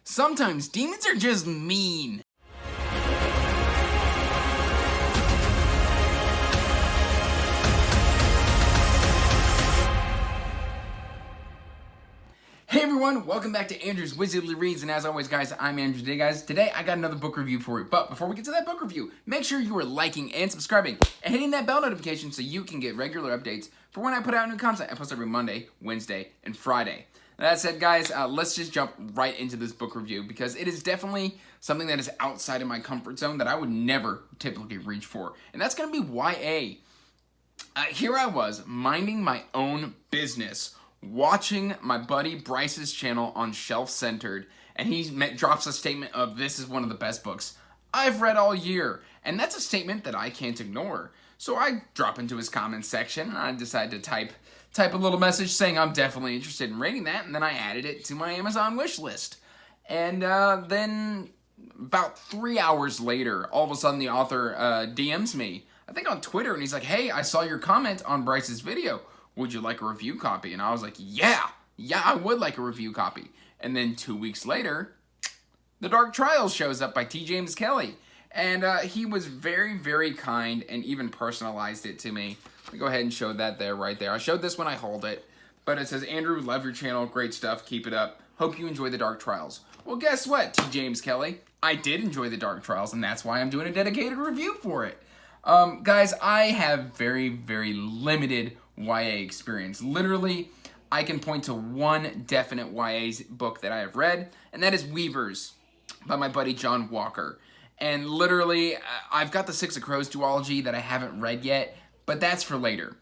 Sometimes demons are just mean. Hey everyone, welcome back to Andrew's Wizardly Reads, and as always guys, I'm Andrew. Today I got another book review for you, but before we get to that book review, make sure you are liking and subscribing and hitting that bell notification so you can get regular updates for when I put out new content. I post every Monday, Wednesday, and Friday. That said guys, let's just jump right into this book review because it is definitely something that is outside of my comfort zone that I would never typically reach for, and that's going to be YA. Here I was, minding my own business, watching my buddy Bryce's channel on Shelf Centered, and he drops a statement of, "This is one of the best books I've read all year," and that's a statement that I can't ignore. So I drop into his comments section, and I decide to type a little message saying I'm definitely interested in reading that, and then I added it to my Amazon wish list. And then about 3 hours later, all of a sudden the author DMs me, I think on Twitter, and he's like, "Hey, I saw your comment on Bryce's video. Would you like a review copy?" And I was like, yeah, I would like a review copy. And then 2 weeks later, The Dark Trials shows up by T. James Kelly. And he was very, very kind and even personalized it to me. Let me go ahead and show that there, right there. I showed this when I hauled it. But it says, "Andrew, love your channel. Great stuff. Keep it up. Hope you enjoy The Dark Trials." Well, guess what, T. James Kelly? I did enjoy The Dark Trials, and that's why I'm doing a dedicated review for it. Guys, I have very, very limited YA experience. Literally, I can point to one definite YA book that I have read, and that is Weavers by my buddy John Walker. And literally, I've got the Six of Crows duology that I haven't read yet, but that's for later.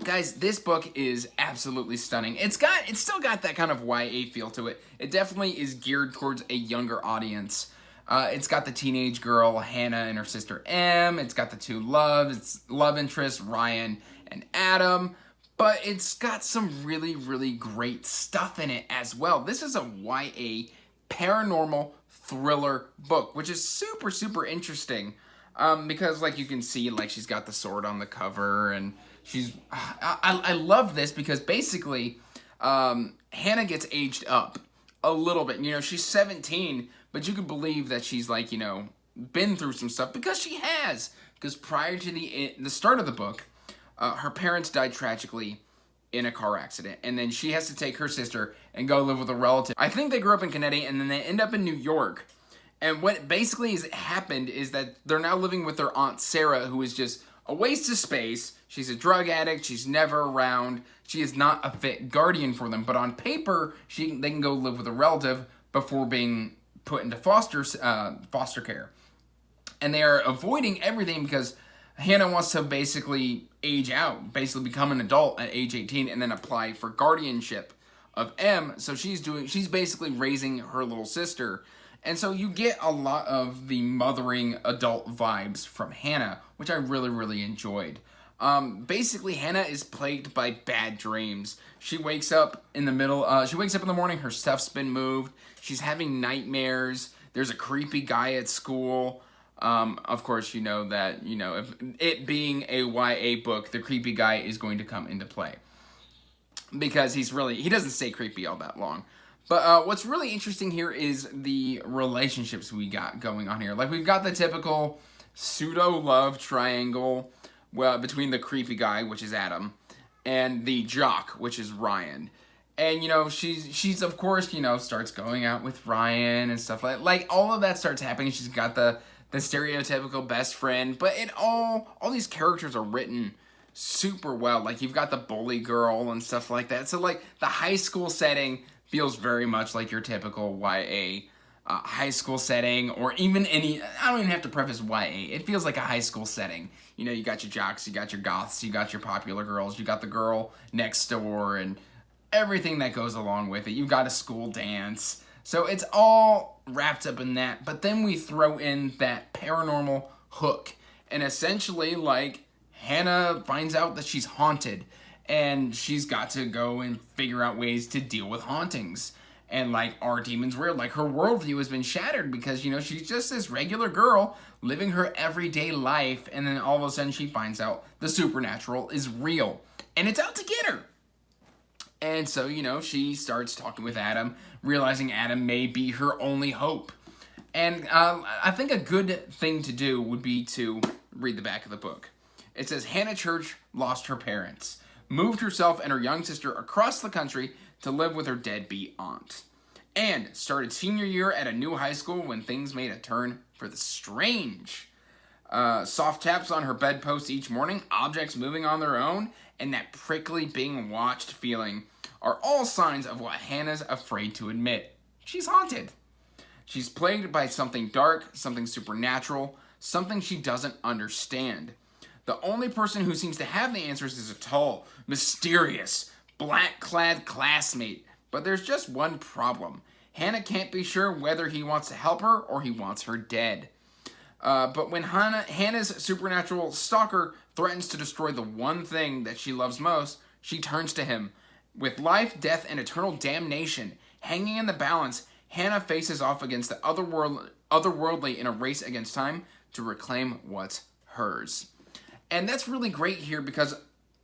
Guys, this book is absolutely stunning. It's still got that kind of YA feel to it. It definitely is geared towards a younger audience. It's got the teenage girl, Hannah, and her sister, Em. It's got the two love interests, Ryan and Adam. But it's got some really, really great stuff in it as well. This is a YA paranormal thriller book, which is super, super interesting. Because, like, you can see, like, she's got the sword on the cover, and I love this because basically, Hannah gets aged up a little bit. You know, she's 17, but you can believe that she's, like, you know, been through some stuff because she has. Because prior to the start of the book, her parents died tragically in a car accident, and then she has to take her sister and go live with a relative. I think they grew up in Connecticut, and then they end up in New York. And what basically has happened is that they're now living with their Aunt Sarah, who is just a waste of space. She's a drug addict. She's never around. She is not a fit guardian for them. But on paper, they can go live with a relative before being put into foster care. And they are avoiding everything because Hannah wants to basically age out, basically become an adult at age 18, and then apply for guardianship of Em. So she's basically raising her little sister. And so you get a lot of the mothering adult vibes from Hannah, which I really, really enjoyed. Basically, Hannah is plagued by bad dreams. She wakes up in the morning, her stuff's been moved. She's having nightmares. There's a creepy guy at school. Of course, you know that, you know, if it being a YA book, the creepy guy is going to come into play. Because he doesn't stay creepy all that long. But what's really interesting here is the relationships we got going on here. Like, we've got the typical pseudo-love triangle between the creepy guy, which is Adam, and the jock, which is Ryan. And, you know, she's of course, you know, starts going out with Ryan and stuff like all of that starts happening. She's got the stereotypical best friend, but all these characters are written super well. Like, you've got the bully girl and stuff like that. So, like, the high school setting feels very much like your typical YA high school setting, or even I don't even have to preface YA. It feels like a high school setting. You know, you got your jocks, you got your goths, you got your popular girls, you got the girl next door, and everything that goes along with it. You've got a school dance. So it's all wrapped up in that. But then we throw in that paranormal hook. And essentially, like, Hannah finds out that she's haunted. And she's got to go and figure out ways to deal with hauntings. And, like, are demons real? Like, her worldview has been shattered because, you know, she's just this regular girl living her everyday life. And then all of a sudden she finds out the supernatural is real. And it's out to get her. And so, she starts talking with Adam, realizing Adam may be her only hope. And I think a good thing to do would be to read the back of the book. It says, Hannah Church lost her parents, moved herself and her young sister across the country to live with her deadbeat aunt, and started senior year at a new high school when things made a turn for the strange. Soft taps on her bedpost each morning, objects moving on their own, and that prickly being watched feeling are all signs of what Hannah's afraid to admit. She's haunted. She's plagued by something dark, something supernatural, something she doesn't understand. The only person who seems to have the answers is a tall, mysterious, black-clad classmate. But there's just one problem. Hannah can't be sure whether he wants to help her or he wants her dead. But when Hannah's supernatural stalker threatens to destroy the one thing that she loves most, she turns to him. With life, death, and eternal damnation hanging in the balance, Hannah faces off against the otherworldly in a race against time to reclaim what's hers. And that's really great here because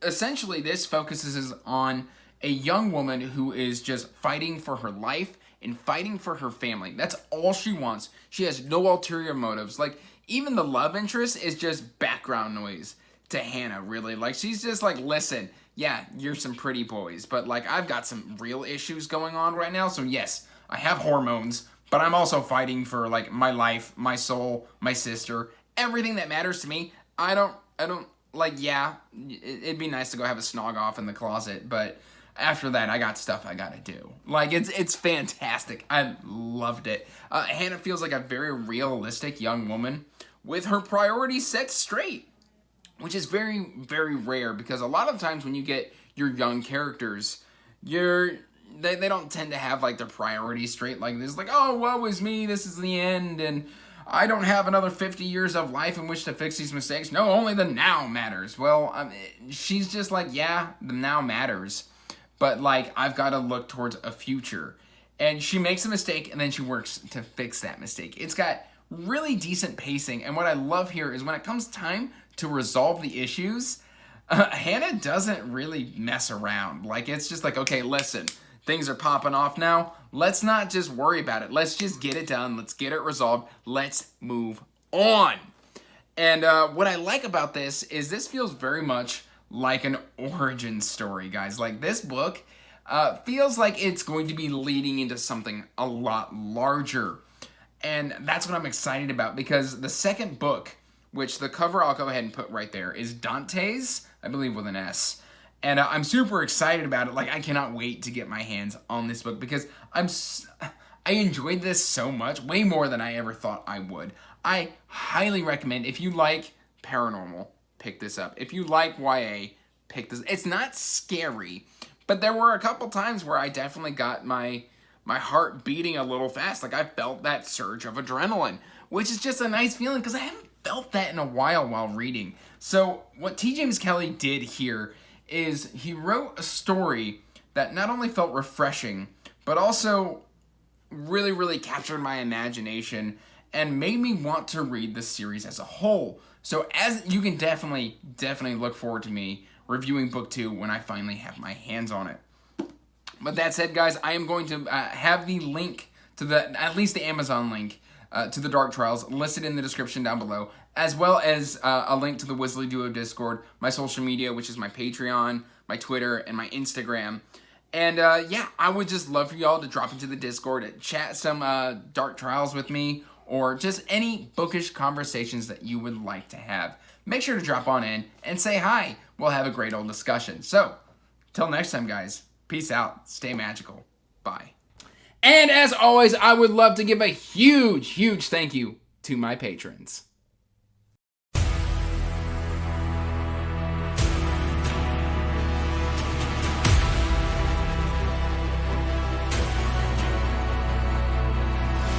essentially this focuses on a young woman who is just fighting for her life and fighting for her family. That's all she wants. She has no ulterior motives. Like, even the love interest is just background noise to Hannah, really. Like, she's just like, listen, yeah, you're some pretty boys, but like, I've got some real issues going on right now. So yes, I have hormones, but I'm also fighting for like my life, my soul, my sister, everything that matters to me. I don't like, yeah, it'd be nice to go have a snog off in the closet, but after that, I got stuff I gotta do. Like, it's fantastic. I loved it. Hannah feels like a very realistic young woman with her priorities set straight, which is very, very rare because a lot of times when you get your young characters, they don't tend to have like their priorities straight like this. Like, oh, woe is me, this is the end, and I don't have another 50 years of life in which to fix these mistakes. No, only the now matters. Well, she's just like, yeah, the now matters. But, like, I've got to look towards a future. And she makes a mistake, and then she works to fix that mistake. It's got really decent pacing. And what I love here is when it comes time to resolve the issues, Hannah doesn't really mess around. Like, it's just like, okay, listen, things are popping off now. Let's not just worry about it. Let's just get it done. Let's get it resolved. Let's move on. And what I like about this is this feels very much like an origin story, guys. Like, this book feels like it's going to be leading into something a lot larger. And that's what I'm excited about, because the second book, which the cover I'll go ahead and put right there, is Dante's, I believe with an S. And I'm super excited about it. Like, I cannot wait to get my hands on this book because I enjoyed this so much, way more than I ever thought I would. I highly recommend, if you like paranormal, pick this up. If you like YA, pick this. It's not scary, but there were a couple times where I definitely got my heart beating a little fast. Like, I felt that surge of adrenaline, which is just a nice feeling because I haven't felt that in a while reading. So what T. James Kelly did here is he wrote a story that not only felt refreshing, but also really, really captured my imagination and made me want to read the series as a whole. So as you can definitely look forward to me reviewing book 2 when I finally have my hands on it. But that said, guys, I am going to have the link to at least the Amazon link to the Dark Trials listed in the description down below, as well as a link to the Wizzly Duo Discord, my social media, which is my Patreon, my Twitter, and my Instagram. And yeah, I would just love for y'all to drop into the Discord and chat some Dark Trials with me, or just any bookish conversations that you would like to have. Make sure to drop on in and say hi. We'll have a great old discussion. So, till next time, guys, peace out, stay magical, bye. And as always, I would love to give a huge thank you to my patrons.